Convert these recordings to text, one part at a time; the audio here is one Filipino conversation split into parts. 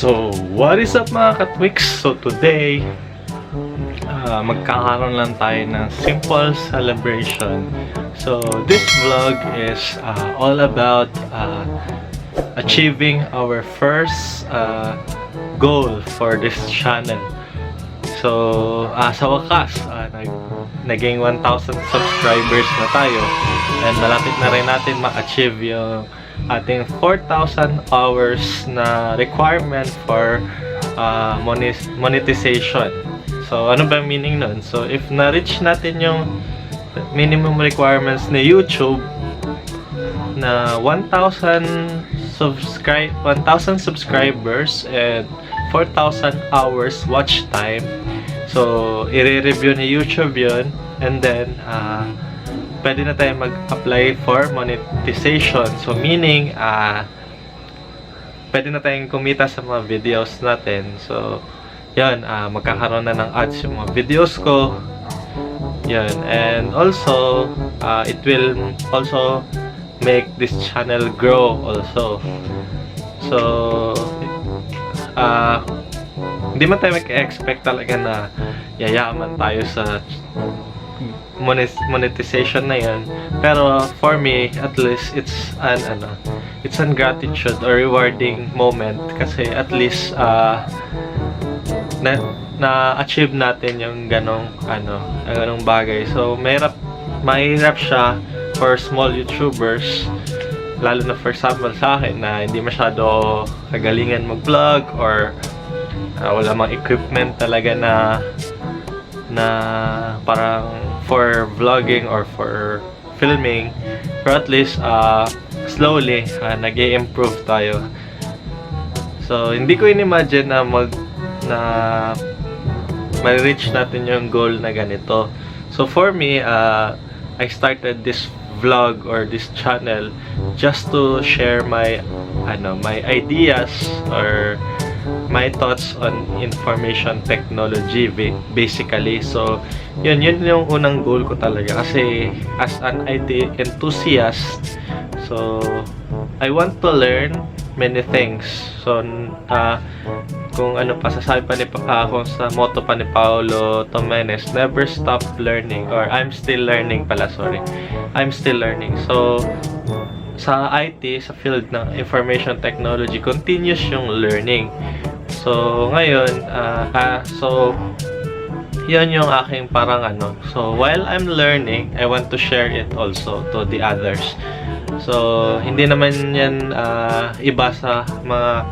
So, what is up mga katwiks? So, today, magkakaroon lang tayo ng simple celebration. So, this vlog is all about achieving our first goal for this channel. So, sa wakas, naging 1,000 subscribers na tayo. And malapit na rin natin ma-achieve yung ating 4,000 hours na requirement for monetization. So, ano ba meaning nun? So, if na-reach natin yung minimum requirements ni YouTube na 1,000 subscribers and 4,000 hours watch time, so, i-review ni YouTube yun, and then, pwede na tayo mag-apply for monetization. So, meaning, pwede na tayong kumita sa mga videos natin. So, yun, magkakaroon na ng ads yung mga videos ko. Yun, and also, it will also make this channel grow also. So, hindi man tayo mag-expect talaga na yayaman tayo sa monetization na yun, pero for me at least it's an gratitude or rewarding moment kasi at least na-achieve natin yung ganong bagay. So mahirap siya for small YouTubers, lalo na for example sa akin na hindi masyado kagalingan mag-vlog or wala mang equipment talaga na parang for vlogging or for filming, pero at least slowly nag-i-improve tayo. So hindi ko in-imagine na ma-reach natin yung goal na ganito. So for me, I started this vlog or this channel just to share my ideas or my thoughts on information technology basically. So yun yung unang goal ko talaga kasi as an IT enthusiast, so I want to learn many things. So kung ano pa sasabi pa kung sa motto pa ni Paulo Tomenes, never stop learning, or I'm still learning pala, sorry. I'm still learning. So sa IT, sa field ng information technology, continuous yung learning. So, ngayon, so, yun yung aking parang So, while I'm learning, I want to share it also to the others. So, hindi naman yan iba sa mga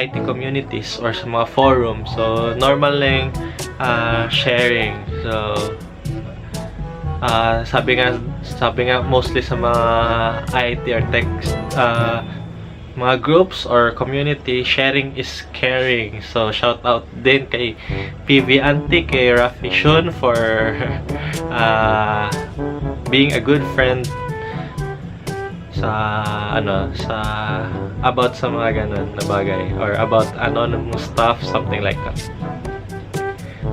IT communities or sa mga forums. So, normal lang sharing. So, sabi nga mostly sa mga IT or tech mga groups or community, sharing is caring. So shout out din kay PV Antique, kay Rafi Shun for being a good friend sa about sa mga ganun na bagay or about anonymous stuff, something like that.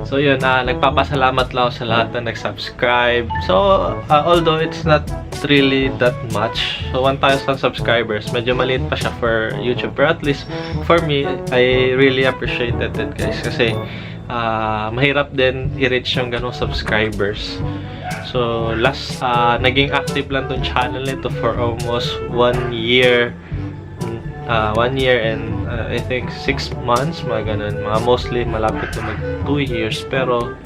So yun, nagpapasalamat lang ako sa lahat na nag-subscribe. So although it's not really that much, so 1,000 subscribers, medyo maliit pa siya for YouTube, pero at least for me, I really appreciated it guys, kasi mahirap din i-reach yung ganong subscribers. So last, naging active lang tong channel nito for almost 1 year. 1 year and I think 6 months, mga ganun. Mga mostly malapit na mag 2 years. Pero,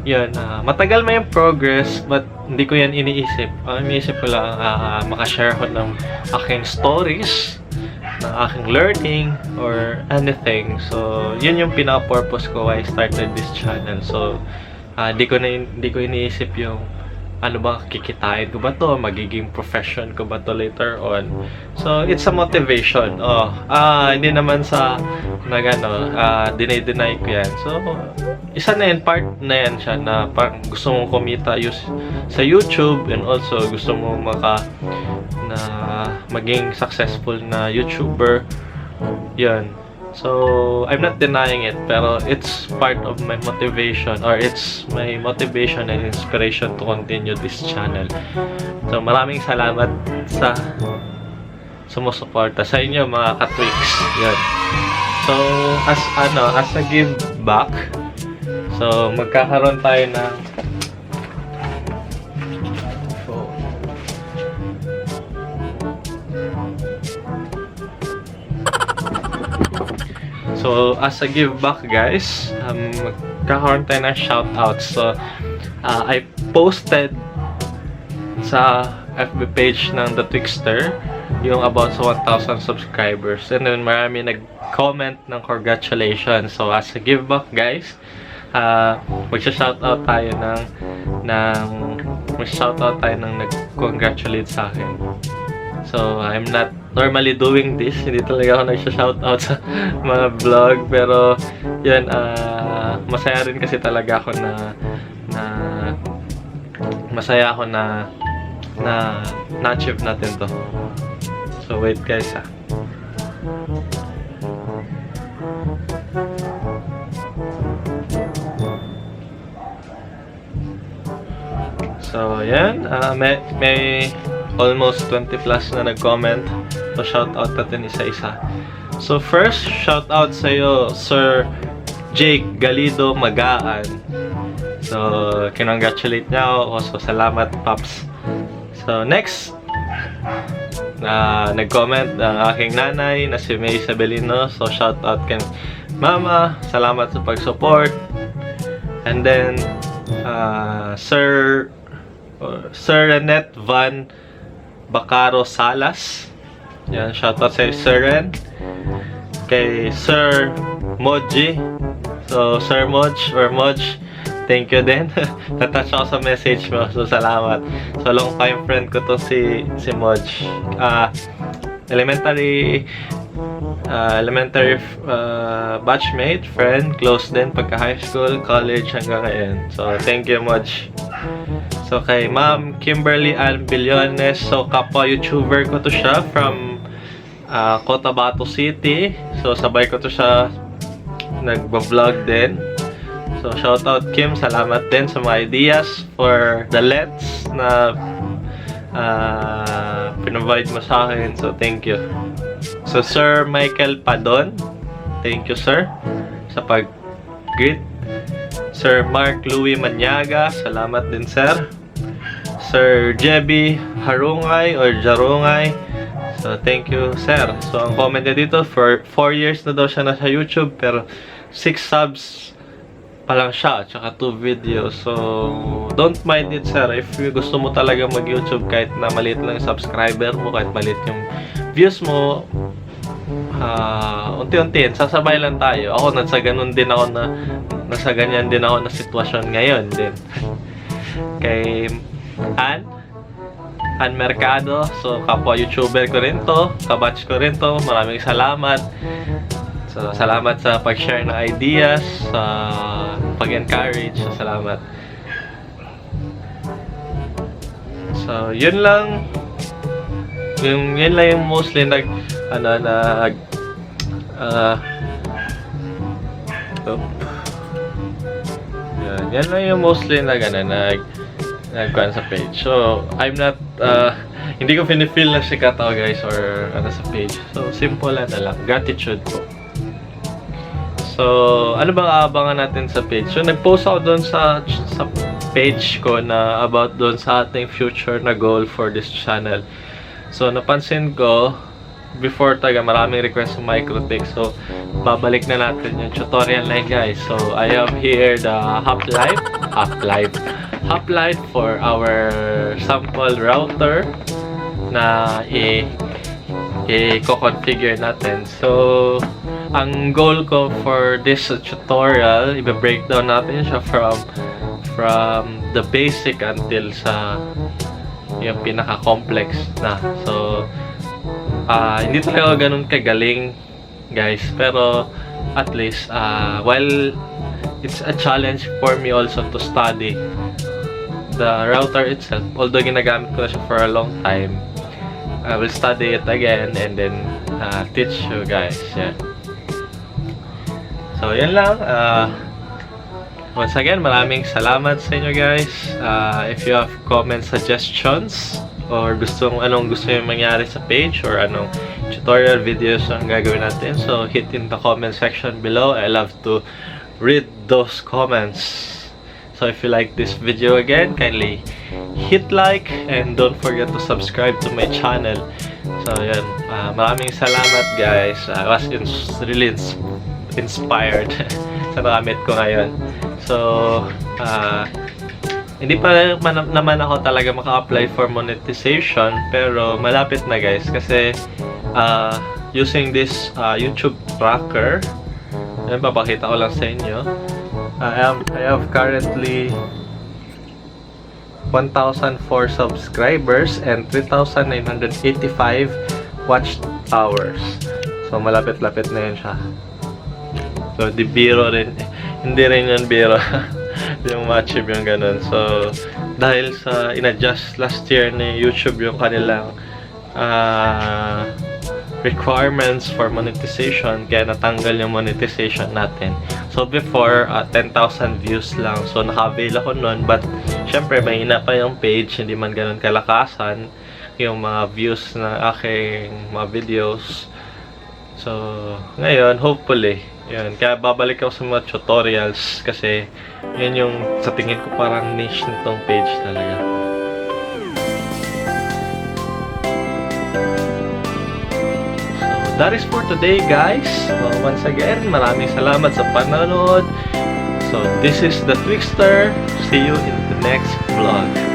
yun, matagal may yung progress, but hindi ko yan iniisip. Ang iniisip ko lang, makashare ko ng aking stories, ng aking learning, or anything. So, yun yung pinaka-purpose ko why I started this channel. So, hindi ko iniisip yung ano ba, kikitain ko ba to? Magiging profession ko ba to later on? So, it's a motivation. Hindi naman sa dinay-deny ko yan. So, isa na yan, part na yan siya na parang gusto mong kumita sa YouTube, and also gusto mong maging successful na YouTuber. Yan. So, I'm not denying it, pero it's part of my motivation, or it's my motivation and inspiration to continue this channel. So, maraming salamat sa sumusuporta sa inyo mga katwiks. Yan. So, as a give back, so magkakaroon tayo ng So, as a give back, guys, magkakaroon tayo ng shoutouts. So, I posted sa FB page ng The Twixter yung about sa 1,000 subscribers. And then, marami nag-comment ng congratulations. So, as a give back, guys, magsha-shoutout tayo ng nag-congratulate sa akin. So, I'm not normally doing this. Hindi talaga ako nagsha-shoutout sa mga vlog. Pero, yun, masaya rin kasi talaga ako masaya ako na na-achieve natin to. So, wait guys, ha. So, yan. May almost 20 plus na nag-comment. So, shoutout natin isa-isa. So, first, shoutout sa'yo, Sir Jake Galido Magaan. So, kinongratulate niya ako. So, salamat, Pops. So, next, nag-comment ang aking nanay na si Myl Sebellino. So, shoutout kay Mama. Salamat sa pag-support. And then, Sir Renet Van Bacaro Salas. Yan, shoutout sa Sir Ren. Kay Sir Moji. So, Sir Moj or Moj, thank you din. Natouch ako sa message mo. So, salamat. So, long time friend ko to si Moj. Elementary batchmate, friend, close din pagka high school, college, hanggang ngayon. So, thank you, Moj. So, kay Ma'am Kimberly Ann Billones. So, kapwa YouTuber ko to siya from Cotabato City. So, sabay ko to siya nagba-vlog din. So, shoutout Kim. Salamat din sa mga ideas for the LEDs na pinrovide mo sa akin. So, thank you. So, Sir Michael Padon. Thank you, sir, sa pag-greet. Sir Mark Louis Manyaga. Salamat din, sir. Sir Jebby Harungay or Jarungay. So, thank you, sir. So, ang comment niya dito, for 4 years na daw siya nasa YouTube, pero 6 subs pa lang siya, at saka 2 videos. So, don't mind it, sir. If gusto mo talaga mag-YouTube, kahit na maliit lang yung subscriber mo, kahit maliit yung views mo, unti-unti, sasabay lang tayo. Ako, nasa ganyan din ako na sitwasyon ngayon din. Kay Ann Mercado, so kapwa YouTuber ko rin to, kabatch ko rin to, maraming salamat. So, salamat sa pag-share ng ideas, sa pag-encourage, so salamat. So, yun lang yung mostly yan lang yung mostly nagkuhan sa page. So, I'm not, hindi ko feel na sikat ako, guys, or sa page. So, simple na lang. Gratitude po. So, ano bang aabangan natin sa page? So, nag-post ako doon sa page ko na about doon sa ating future na goal for this channel. So, napansin ko, before maraming request sa microtik. So, babalik na natin yung tutorial na yun, guys. So, I have here the Hop light for our sample router na i-configure natin. So, ang goal ko for this tutorial, i-breakdown natin siya from the basic until sa yung pinaka-complex na. So, hindi talaga ganun kagaling, guys, pero at least while it's a challenge for me also to study the router itself, although ginagamit ko na siya for a long time, I will study it again and then teach you guys. Yeah. So, yan lang. Once again, maraming salamat sa inyo, guys. If you have comment suggestions or anong gusto yung mangyari sa page, or anong tutorial videos ang gagawin natin. So hit in the comment section below. I love to read those comments. So if you like this video again, kindly hit like and don't forget to subscribe to my channel. So yan, maraming salamat guys. I was really inspired sa nagamit ko ngayon. So hindi pa naman ako talaga maka-apply for monetization, pero malapit na guys, kasi using this YouTube tracker, yan, papakita ko lang sa inyo. I have currently 1,004 subscribers and 3,985 watch hours. So malapit-lapit na yun siya. So di biro rin, hindi rin yun biro yung ma-achieve yung ganun. So dahil sa in-adjust last year ni YouTube yung kanilang requirements for monetization, kaya natanggal yung monetization natin. So before, 10,000 views lang. So naka-avail ako nun, but syempre mahina pa yung page, hindi man ganun kalakasan yung mga views na aking mga videos. So ngayon, hopefully, yun, kaya babalik ako sa mga tutorials, kasi yun yung sa tingin ko parang niche nitong page talaga. That is for today guys. Once again, maraming salamat sa panonood. So this is The Tweakster. See you in the next vlog.